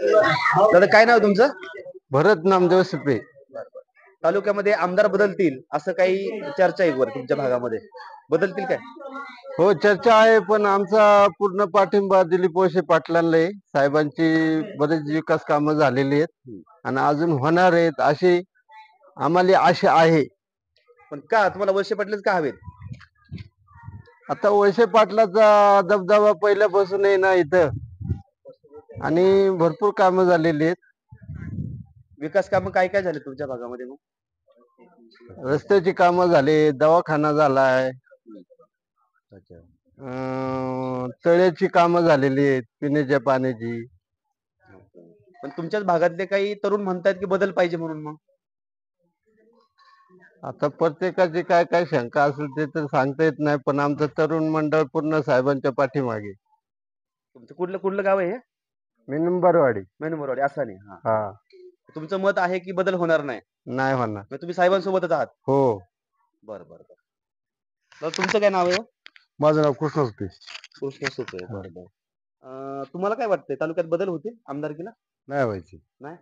दादा काय नाव आहे तुमचं? भरत नामदेव सुपे. तालुक्यामध्ये आमदार बदलतील असं काही चर्चा आहे वर तुमच्या भागामध्ये, बदलतील काय? हो, चर्चा आहे, पण आमचा पूर्ण पाठिंबा दिलीप वळसे पाटलांना आहे. साहेबांची बरेच विकास कामं झालेली आहेत आणि अजून होणार आहेत अशी आम्हाला आशा आहे. पण का तुम्हाला वळसे पाटलेच का हवेत? आता वळसे पाटलाचा दबदबा पहिल्यापासून आहे ना इथं, आणि भरपूर कामं झालेली आहेत. विकास कामं काय काय झाले तुमच्या भागामध्ये मग? रस्त्याची कामं झाले, दवाखाना झालाय, अच्छा. तळ्याची कामं झालेली आहेत, पिण्याच्या पाण्याची. पण तुमच्याच भागातले काही तरुण म्हणतात की बदल पाहिजे म्हणून. मग आता प्रत्येकाची काय काय शंका असेल ते तर सांगता येत नाही, पण आमचं तरुण मंडळ पूर्ण साहेबांच्या पाठीमागे. तुमचं कुठलं कुठलं गाव आहे हे? मी नंबरवाडी. मेनूमरवाडी असं नाही. हा, हा, तुमचं मत आहे की बदल होणार नाही? नाही होणार. मग तुम्ही साहेबांसोबतच आहात? हो. बरं बरं बरं. तर तुमचं काय नाव आहे हो? माझं नाव कृष्ण सुपे. कृष्ण सुपे. बरं बरं. तुम्हाला काय वाटतंय तालुक्यात बदल होतील आमदारकीला? नाही व्हायची. नाही.